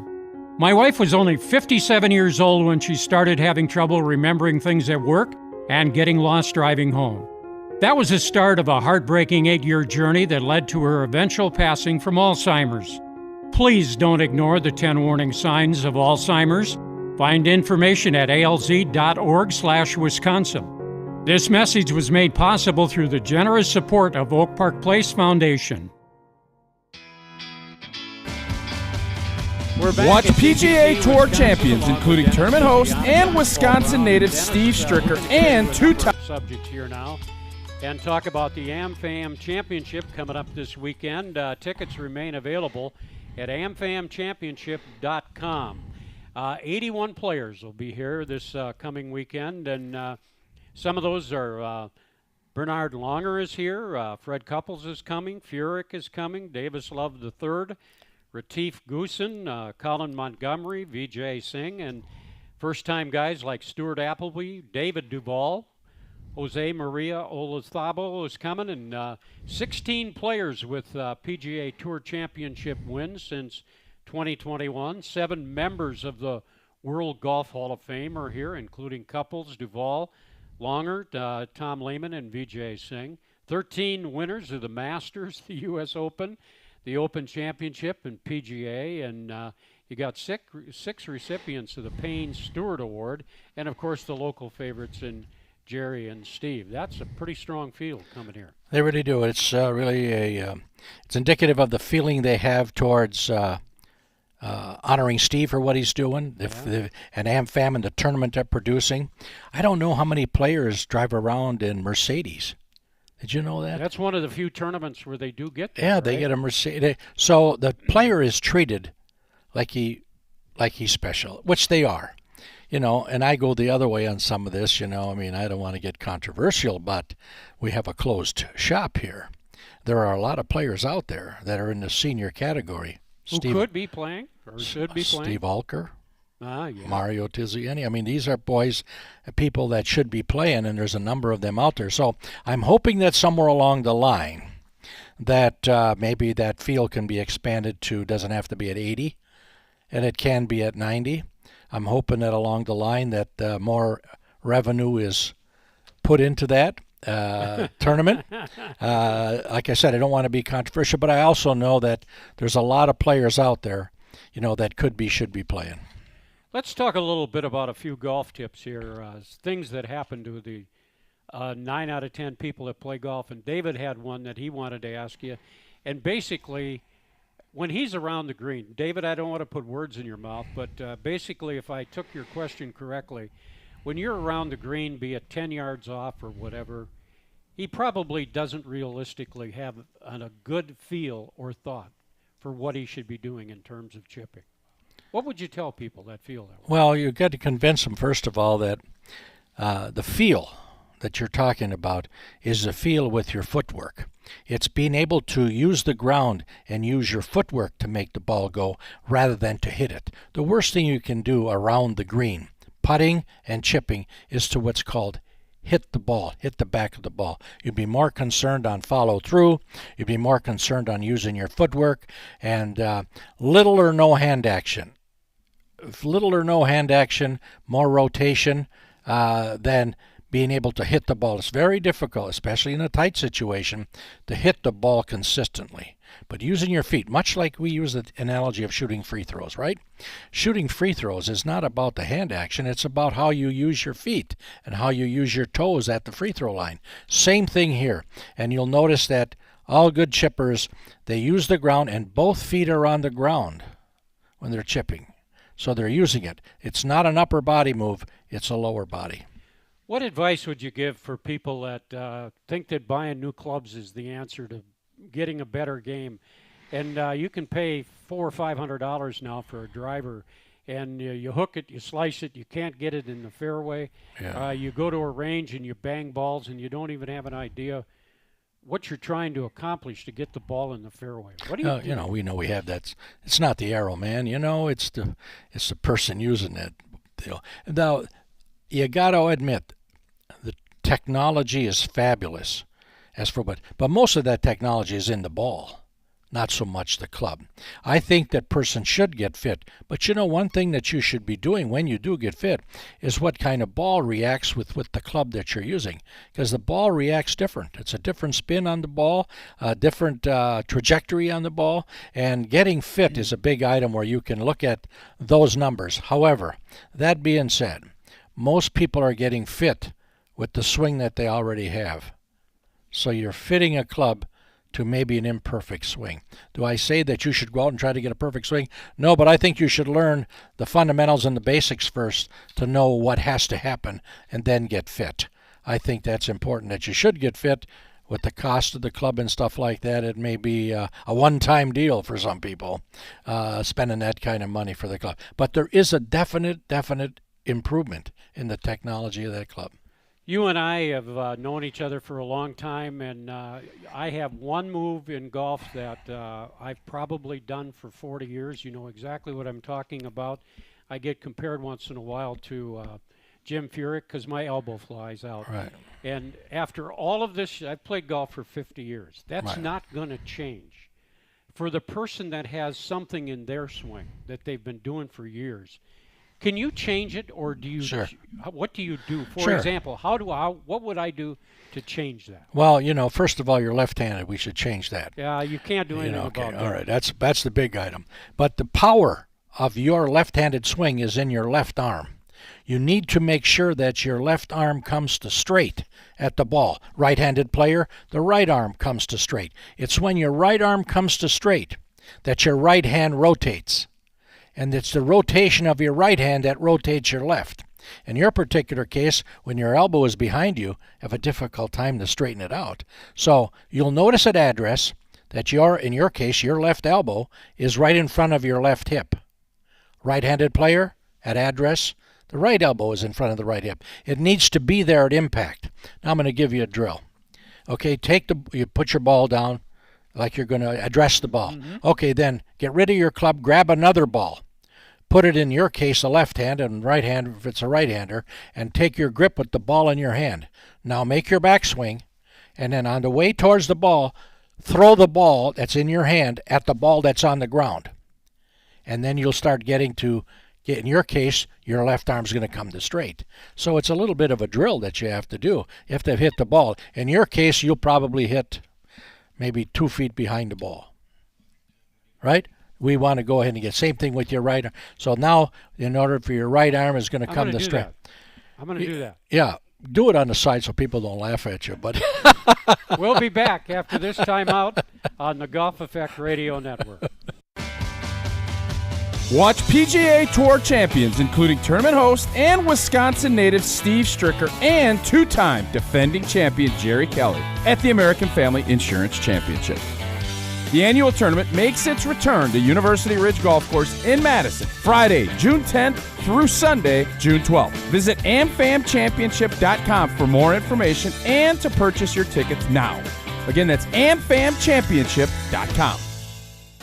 My wife was only 57 years old when she started having trouble remembering things at work and getting lost driving home. That was the start of a heartbreaking 8-year journey that led to her eventual passing from Alzheimer's. Please don't ignore the 10 warning signs of Alzheimer's. Find information at alz.org/Wisconsin. This message was made possible through the generous support of Oak Park Place Foundation. Watch PGA Tour champions, including tournament host and Wisconsin native Steve Stricker and two-time subject here now, and talk about the AmFam Championship coming up this weekend. Tickets remain available at amfamchampionship.com. 81 players will be here this coming weekend, and some of those are Bernard Longer is here, Fred Couples is coming, Furyk is coming, Davis Love III, Retief Goosen, Colin Montgomery, Vijay Singh, and first-time guys like Stuart Appleby, David Duval, Jose Maria Olazabal is coming, and 16 players with PGA Tour Championship wins since 2021. 7 members of the World Golf Hall of Fame are here, including Couples, Duval, Longer, Tom Lehman, and Vijay Singh. 13 winners of the Masters, the U.S. Open, the Open Championship, and PGA. And you got six recipients of the Payne Stewart Award, and, of course, the local favorites in Jerry and Steve. That's a pretty strong field coming here. They really do. It's really it's indicative of the feeling they have towards honoring Steve for what he's doing, and AmFam and the tournament they're producing. I don't know how many players drive around in Mercedes. Did you know that? That's one of the few tournaments where they do get that. Yeah, they get a Mercedes. So the player is treated like he's special, which they are. And I go the other way on some of this, I mean, I don't want to get controversial, but we have a closed shop here. There are a lot of players out there that are in the senior category. Who could be playing or should be playing. Steve Alker, yeah. Mario Tiziani. I mean, these are people that should be playing, and there's a number of them out there. So I'm hoping that somewhere along the line that maybe that field can be expanded to, doesn't have to be at 80, and it can be at 90. I'm hoping that along the line that more revenue is put into that tournament. Like I said, I don't want to be controversial, but I also know that there's a lot of players out there, that should be playing. Let's talk a little bit about a few golf tips here, things that happen to the 9 out of 10 people that play golf. And David had one that he wanted to ask you. And basically, when he's around the green, David, I don't want to put words in your mouth, but basically, if I took your question correctly, when you're around the green, be it 10 yards off or whatever, he probably doesn't realistically have a good feel or thought for what he should be doing in terms of chipping. What would you tell people that feel that way? Well, you've got to convince them, first of all, that the feel that you're talking about is the feel with your footwork. It's being able to use the ground and use your footwork to make the ball go rather than to hit it. The worst thing you can do around the green, putting and chipping, is to what's called hit the ball, hit the back of the ball. You'd be more concerned on follow through. You'd be more concerned on using your footwork and little or no hand action. Little or no hand action, more rotation than being able to hit the ball. It's very difficult, especially in a tight situation, to hit the ball consistently. But using your feet, much like we use the analogy of shooting free throws, right? Shooting free throws is not about the hand action. It's about how you use your feet and how you use your toes at the free throw line. Same thing here. And you'll notice that all good chippers, they use the ground and both feet are on the ground when they're chipping. So they're using it. It's not an upper body move. It's a lower body. What advice would you give for people that think that buying new clubs is the answer to getting a better game? And you can pay $400 or $500 now for a driver, and you hook it, you slice it, you can't get it in the fairway. Yeah. You go to a range and you bang balls, and you don't even have an idea what you're trying to accomplish to get the ball in the fairway. What do you do? We know we have that. It's not the arrow, man. It's the person using it. Now, you got to admit, the technology is fabulous. But most of that technology is in the ball, not so much the club. I think that person should get fit. But one thing that you should be doing when you do get fit is what kind of ball reacts with the club that you're using. Because the ball reacts different. It's a different spin on the ball, a different trajectory on the ball. And getting fit is a big item where you can look at those numbers. However, that being said, most people are getting fit with the swing that they already have. So you're fitting a club to maybe an imperfect swing. Do I say that you should go out and try to get a perfect swing? No, but I think you should learn the fundamentals and the basics first to know what has to happen and then get fit. I think that's important, that you should get fit. With the cost of the club and stuff like that, it may be a one-time deal for some people, spending that kind of money for the club. But there is a definite improvement in the technology of that club. You and I have known each other for a long time, and I have one move in golf that I've probably done for 40 years. You know exactly what I'm talking about. I get compared once in a while to Jim Furyk because my elbow flies out. Right. And after all of this, I've played golf for 50 years. That's Right. not going to change. For the person that has something in their swing that they've been doing for years, can you change it, or do you? Sure. What do you do? For Sure. example, what would I do to change that? Well, first of all, you're left-handed. We should change that. Yeah, you can't do anything Okay, about that. all right. That's the big item. But the power of your left-handed swing is in your left arm. You need to make sure that your left arm comes to straight at the ball. Right-handed player, the right arm comes to straight. It's when your right arm comes to straight that your right hand rotates. And it's the rotation of your right hand that rotates your left. In your particular case, when your elbow is behind you, you have a difficult time to straighten it out. So you'll notice at address that in your case, your left elbow is right in front of your left hip. Right-handed player, at address, the right elbow is in front of the right hip. It needs to be there at impact. Now I'm going to give you a drill. Okay, you put your ball down like you're going to address the ball. Mm-hmm. Okay, then get rid of your club, grab another ball. Put it in your case a left hand and right hand if it's a right-hander, and take your grip with the ball in your hand. Now make your backswing, and then on the way towards the ball, throw the ball that's in your hand at the ball that's on the ground. And then you'll start getting to In your case, your left arm's going to come to straight. So it's a little bit of a drill that you have to do. You have to hit the ball. In your case, you'll probably hit maybe 2 feet behind the ball. Right? We want to go ahead and get same thing with your right arm. So now, in order for your right arm is going to come to straight. I'm going to do that. Yeah. Do it on the side so people don't laugh at you. But we'll be back after this timeout on the Golf Effect Radio Network. Watch PGA Tour champions, including tournament host and Wisconsin native Steve Stricker and two-time defending champion Jerry Kelly at the American Family Insurance Championship. The annual tournament makes its return to University Ridge Golf Course in Madison, Friday, June 10th through Sunday, June 12th. Visit amfamchampionship.com for more information and to purchase your tickets now. Again, that's amfamchampionship.com.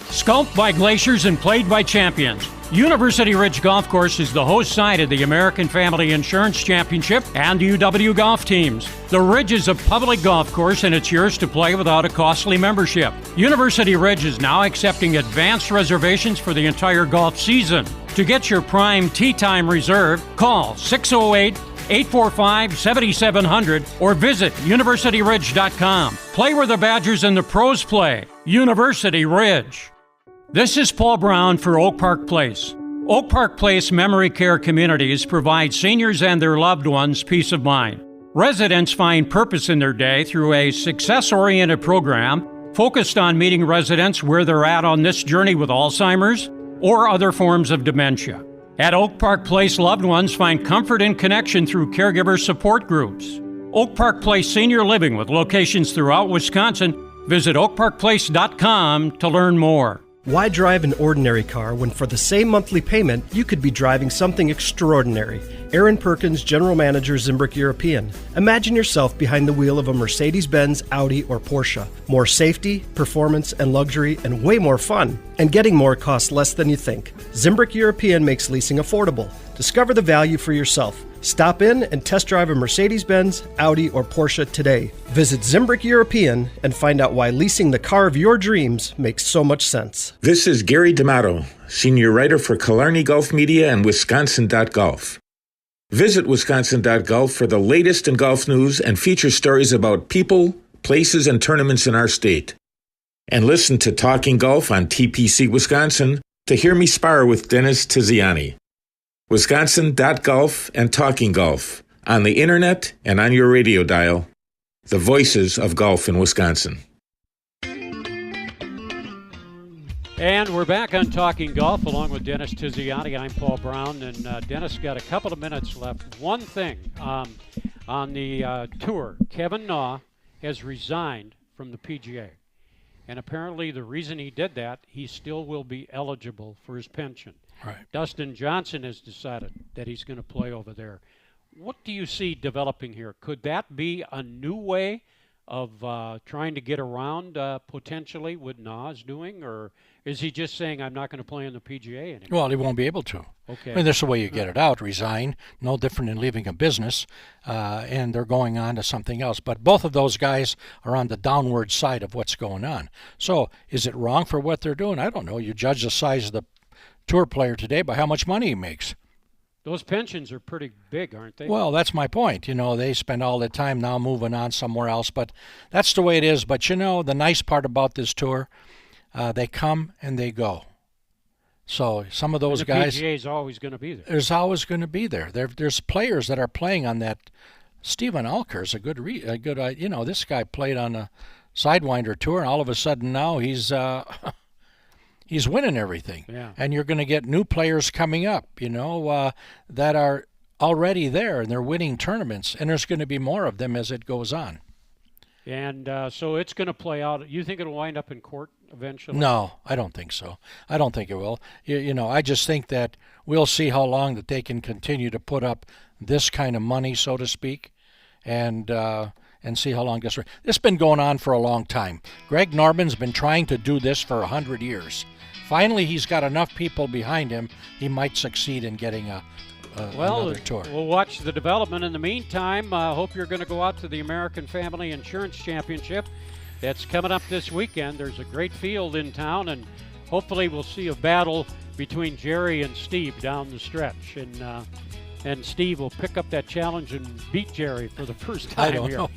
Sculpted by glaciers and played by champions, University Ridge Golf Course is the host site of the American Family Insurance Championship and UW golf teams. The Ridge is a public golf course and it's yours to play without a costly membership. University Ridge is now accepting advanced reservations for the entire golf season. To get your prime tee time reserved, call 608-845-7700 or visit universityridge.com. Play where the Badgers and the pros play. University Ridge. This is Paul Brown for Oak Park Place. Oak Park Place Memory Care Communities provide seniors and their loved ones peace of mind. Residents find purpose in their day through a success-oriented program focused on meeting residents where they're at on this journey with Alzheimer's or other forms of dementia. At Oak Park Place, loved ones find comfort and connection through caregiver support groups. Oak Park Place Senior Living with locations throughout Wisconsin. Visit oakparkplace.com to learn more. Why drive an ordinary car when for the same monthly payment, you could be driving something extraordinary? Aaron Perkins, General Manager, Zimbrick European. Imagine yourself behind the wheel of a Mercedes-Benz, Audi, or Porsche. More safety, performance, and luxury, and way more fun. And getting more costs less than you think. Zimbrick European makes leasing affordable. Discover the value for yourself. Stop in and test drive a Mercedes-Benz, Audi, or Porsche today. Visit Zimbrick European and find out why leasing the car of your dreams makes so much sense. This is Gary D'Amato, Senior Writer for Killarney Golf Media and Wisconsin.golf. Visit Wisconsin.golf for the latest in golf news and feature stories about people, places, and tournaments in our state. And listen to Talking Golf on TPC Wisconsin to hear me spar with Dennis Tiziani. Wisconsin.golf and Talking Golf on the internet and on your radio dial. The voices of golf in Wisconsin. And we're back on Talking Golf along with Dennis Tiziani. I'm Paul Brown, and Dennis got a couple of minutes left. One thing on the tour, Kevin Na has resigned from the PGA. And apparently the reason he did that, he still will be eligible for his pension. Right. Dustin Johnson has decided that he's going to play over there. What do you see developing here? Could that be a new way of trying to get around potentially what Na's doing, or is he just saying I'm not going to play in the PGA anymore? Well, he won't be able to. Okay. I mean, that's the way you get it out. Resign, no different than leaving a business, and they're going on to something else. But both of those guys are on the downward side of what's going on. So is it wrong for what they're doing? I don't know. You judge the size of the tour player today by how much money he makes. Those pensions are pretty big, aren't they? Well, that's my point. You know, they spend all the time now moving on somewhere else, but that's the way it is. But, you know, the nice part about this tour, they come and they go. So some of those guys... The PGA is always going to be there. There's always going to be there. There's players that are playing on that. Stephen Alker's a good, you know, this guy played on a Sidewinder tour, and all of a sudden now he's winning everything. Yeah. And you're going to get new players coming up, you know, that are already there, and they're winning tournaments, and there's going to be more of them as it goes on. And so it's going to play out. You think it'll wind up in court eventually? No, I don't think so. I don't think it will. You know, I just think that we'll see how long that they can continue to put up this kind of money, so to speak, and see how long this... This has been going on for a long time. Greg Norman's been trying to do this for 100 years. Finally, he's got enough people behind him, he might succeed in getting another tour. We'll watch the development. In the meantime, I hope you're going to go out to the American Family Insurance Championship. That's coming up this weekend. There's a great field in town, and hopefully we'll see a battle between Jerry and Steve down the stretch. And Steve will pick up that challenge and beat Jerry for the first time I don't here. know.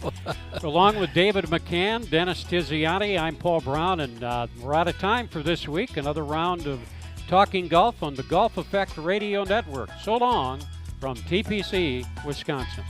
Along with David McCann, Dennis Tiziani, I'm Paul Brown, and we're out of time for this week. Another round of Talking Golf on the Golf Effect Radio Network. So long from TPC, Wisconsin.